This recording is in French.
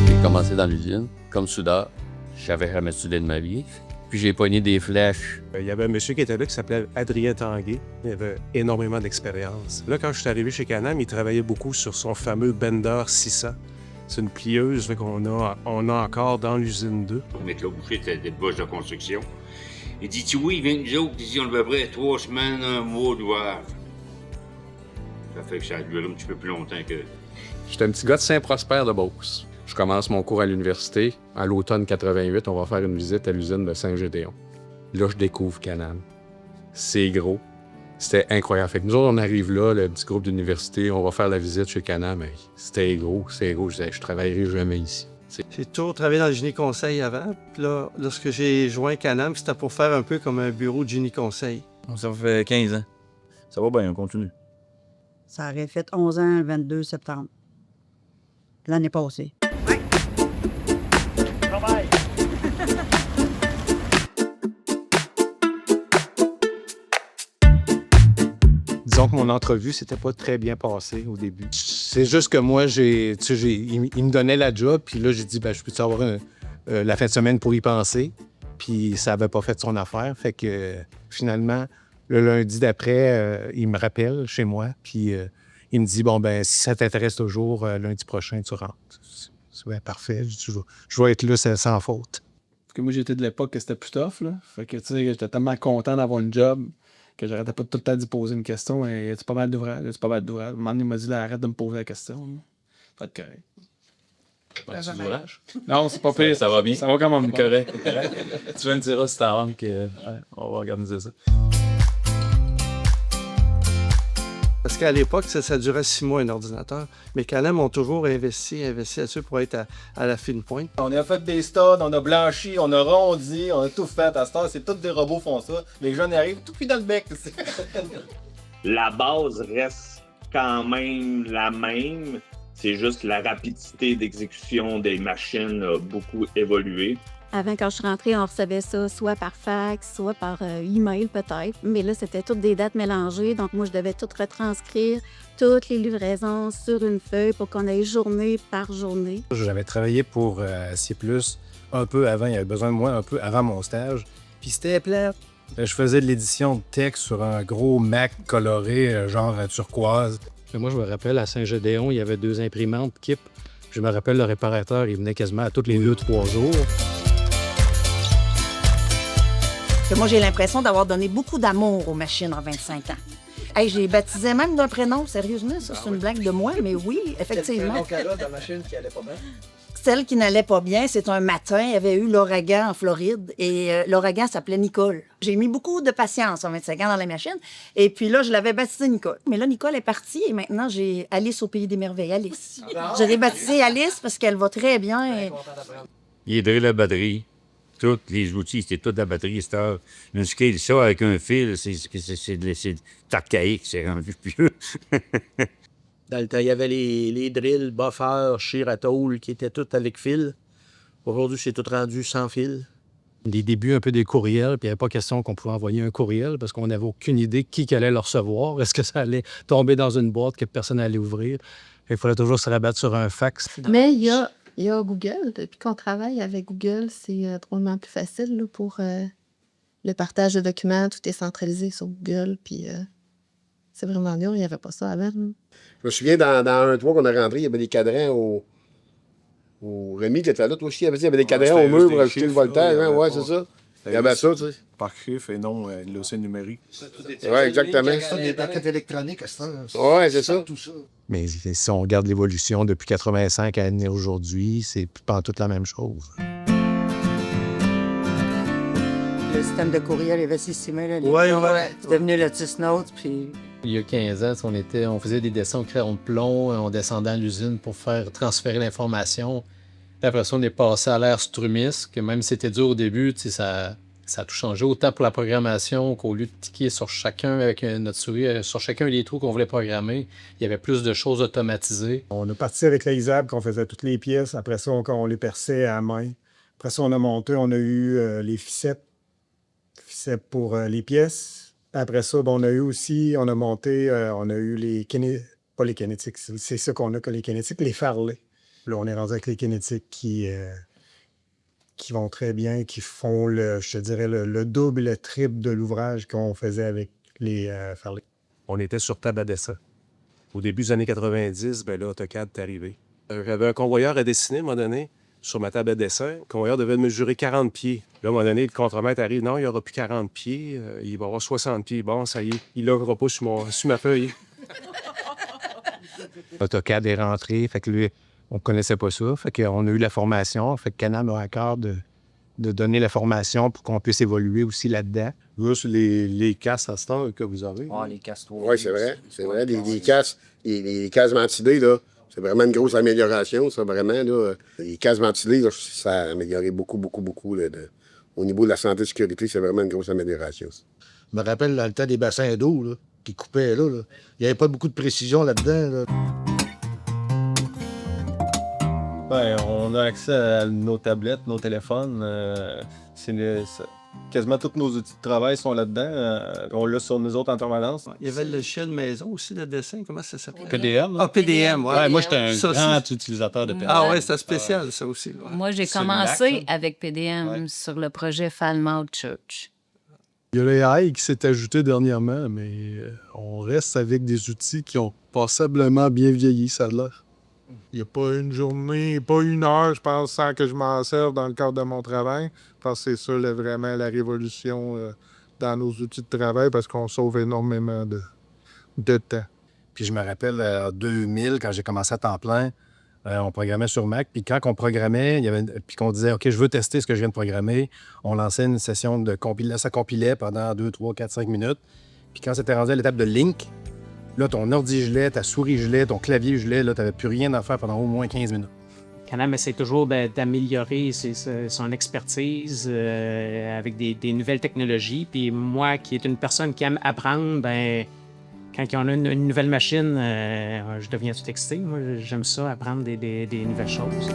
J'ai commencé dans l'usine comme soudeur. J'avais jamais soudé de ma vie. Puis j'ai pogné des flèches. Il y avait un monsieur qui était là qui s'appelait Adrien Tanguay. Il avait énormément d'expérience. Là, quand je suis arrivé chez Can-Am, il travaillait beaucoup sur son fameux Bender 600. C'est une plieuse qu'on a encore dans l'usine 2. Pour mettre la bouchée, c'était des bosses de construction. Il dit, tu oui, il vient de nous autres, ici, on a à peu près 3 semaines, un mois d'ouvrage. Ça fait que ça a duré un petit peu plus longtemps que... J'étais un petit gars de Saint-Prosper de Beauce. Je commence mon cours à l'université. À l'automne 88, on va faire une visite à l'usine de Saint-Gédéon. Là, je découvre Can-Am. C'est gros. C'était incroyable. Fait que nous autres, on arrive là, le petit groupe d'université, on va faire la visite chez Can-Am. C'était gros, c'est gros. Je disais, je travaillerai jamais ici. J'ai toujours travaillé dans le génie conseil avant. Puis là, lorsque j'ai joint Can-Am, c'était pour faire un peu comme un bureau de génie conseil. Ça fait 15 ans. Ça va bien, on continue. Ça aurait fait 11 ans le 22 septembre. L'année passée. Disons que mon entrevue s'était pas très bien passée au début. C'est juste que moi, il me donnait la job, puis là, j'ai dit, je peux-tu avoir la fin de semaine pour y penser? Puis ça avait pas fait son affaire. Fait que finalement, le lundi d'après, il me rappelle chez moi, puis il me dit, si ça t'intéresse toujours, lundi prochain, tu rentres. Ouais, parfait. Je vais être là sans faute. Parce que moi, j'étais de l'époque que c'était plus tough, là. Fait que, tu sais, j'étais tellement content d'avoir une job que j'arrêtais pas tout le temps d'y poser une question. Et as-tu pas mal d'ouvrages? As-tu pas mal d'ouvrages? Un moment donné, il m'a dit, là, arrête de me poser la question. Là. Pas de correct. D'ouvrage? Non, c'est pas pire. Ça va bien? Ça va quand même. Correct. Tu me diras si t'en rentres que... on va organiser ça. Parce qu'à l'époque, ça durait 6 mois, un ordinateur. Mais Can-Am ont toujours investi là-dessus pour être à la fine pointe. On a fait des studs, on a blanchi, on a rondi, on a tout fait. À cette heure, c'est tous des robots font ça. Les jeunes arrivent tout cuit dans le bec. La base reste quand même la même. C'est juste la rapidité d'exécution des machines a beaucoup évolué. Avant, quand je suis rentrée, on recevait ça soit par fax, soit par email peut-être. Mais là, c'était toutes des dates mélangées. Donc, moi, je devais tout retranscrire, toutes les livraisons sur une feuille pour qu'on ait journée par journée. J'avais travaillé pour C++ un peu avant. Il y avait besoin de moi un peu avant mon stage. Puis c'était plate. Je faisais de l'édition de texte sur un gros Mac coloré, genre turquoise. Moi, je me rappelle, à Saint-Gédéon, il y avait 2 imprimantes KIP. Je me rappelle, le réparateur, il venait quasiment à tous les 2-3 jours. Moi, j'ai l'impression d'avoir donné beaucoup d'amour aux machines en 25 ans. Hey, j'ai baptisé même d'un prénom, sérieusement, ça, c'est une blague de moi, mais oui, effectivement. Quel prénom qu'elle a, la machine qui allait pas bien? Celle qui n'allait pas bien, c'est un matin, il y avait eu l'ouragan en Floride et l'ouragan s'appelait Nicole. J'ai mis beaucoup de patience en 25 ans dans la machine et puis là, je l'avais baptisée Nicole. Mais là, Nicole est partie et maintenant, j'ai Alice au Pays des Merveilles, Alice. Je l'ai baptisée Alice parce qu'elle va très bien. Et... Il est de la batterie. Tous les outils, c'était toute la batterie. C'était une scale, ça, avec un fil, c'est archaïque, c'est rendu vieux. Dans le temps, il y avait les drills, buffers, Shiratool qui étaient tous avec fil. Aujourd'hui, c'est tout rendu sans fil. Des débuts un peu des courriels, puis il n'y avait pas question qu'on pouvait envoyer un courriel parce qu'on n'avait aucune idée qui allait le recevoir. Est-ce que ça allait tomber dans une boîte que personne n'allait ouvrir? Il fallait toujours se rabattre sur un fax. Mais il y a Google. Depuis qu'on travaille avec Google, c'est drôlement plus facile là, pour le partage de documents. Tout est centralisé sur Google, puis c'est vraiment dur. Il n'y avait pas ça avant. Là. Je me souviens, dans un toit qu'on a rentré, il y avait des cadrans au Rémi qui était là, toi aussi, il y avait des cadrans au mur pour ajouter le voltage. Hein? Ouais, c'est ça. Il y avait ça, tu sais. Par chiffre et non l'océan numérique. Oui, exactement. C'est des plaquettes électroniques, ça. Oui, c'est ça. Tout ça. Mais si on regarde l'évolution depuis 85 à aujourd'hui, c'est pas toute la même chose. Le système de courriel est vestimé, là. Ouais. C'est devenu le Notes, puis... Il y a 15 ans, on faisait des dessins au crayon de plomb, on descendait à l'usine pour faire transférer l'information. Puis après ça, on est passé à l'ère Strumis, que même si c'était dur au début, ça a tout changé, autant pour la programmation qu'au lieu de tiquer sur chacun avec notre souris, sur chacun des trous qu'on voulait programmer, il y avait plus de choses automatisées. On a parti avec la ISAB, qu'on faisait toutes les pièces. Après ça, on les perçait à la main. Après ça, on a monté, on a eu les ficelles ficelle pour les pièces. Après ça, on a eu aussi, on a monté, on a eu les pas les kinétiques, c'est ça qu'on a que les kinétiques, les farlets. Là, on est rendu avec les kinétiques qui vont très bien, qui font, je te dirais, le double et le triple de l'ouvrage qu'on faisait avec les farlets. On était sur table à dessin. Au début des années 90, ben là, AutoCAD est arrivé. J'avais un convoyeur à dessiner à un moment donné sur ma table à dessin. Le convoyeur devait mesurer 40 pieds. Là, à un moment donné, le contremaître arrive. Non, il n'y aura plus 40 pieds. Il va y avoir 60 pieds. Bon, ça y est, il l'aura pas sur ma feuille. AutoCAD est rentré, fait que lui, on connaissait pas ça. Fait qu'on a eu la formation. Fait que Canam a à cœur de donner la formation pour qu'on puisse évoluer aussi là-dedans. Juste les casses à ce que vous avez. Ah, les casses Oui, c'est vrai. C'est vrai. Les casses ventilées, là, c'est vraiment une grosse amélioration, ça, vraiment. Là. Les casses ventilées, là, ça a amélioré beaucoup, beaucoup, beaucoup. Là, au niveau de la santé et sécurité, c'est vraiment une grosse amélioration. Ça. Je me rappelle dans le temps des bassins d'eau là, qui coupaient là. Il n'y avait pas beaucoup de précision là-dedans. Là. Ben, on a accès à nos tablettes, nos téléphones. Quasiment tous nos outils de travail sont là-dedans. On l'a sur nous autres en permanence. Il y avait le logiciel maison aussi, le dessin. Comment ça s'appelle? PDM. Ah, PDM, oui. Ouais, moi, j'étais un Ça, grand utilisateur de PDM. Ah ouais, c'était spécial, ça aussi. Ouais. Moi, j'ai commencé avec PDM sur le projet Falmouth Church. Il y a l'AI qui s'est ajouté dernièrement, mais on reste avec des outils qui ont passablement bien vieilli, ça a l'air. Il n'y a pas une journée, pas une heure, je pense, sans que je m'en serve dans le cadre de mon travail. Je pense que c'est ça, vraiment, la révolution dans nos outils de travail parce qu'on sauve énormément de temps. Puis je me rappelle, en 2000, quand j'ai commencé à temps plein, on programmait sur Mac. Puis quand on programmait, puis qu'on disait « OK, je veux tester ce que je viens de programmer », on lançait une session de compilation. Ça compilait pendant 2, 3, 4, 5 minutes. Puis quand c'était rendu à l'étape de Link, là, ton ordi gelait, ta souris gelait, ton clavier gelait, là, tu n'avais plus rien à faire pendant au moins 15 minutes. Canam essaie toujours d'améliorer son expertise avec des nouvelles technologies. Puis moi, qui est une personne qui aime apprendre, ben quand on a une nouvelle machine, je deviens tout excité. Moi, j'aime ça, apprendre des nouvelles choses.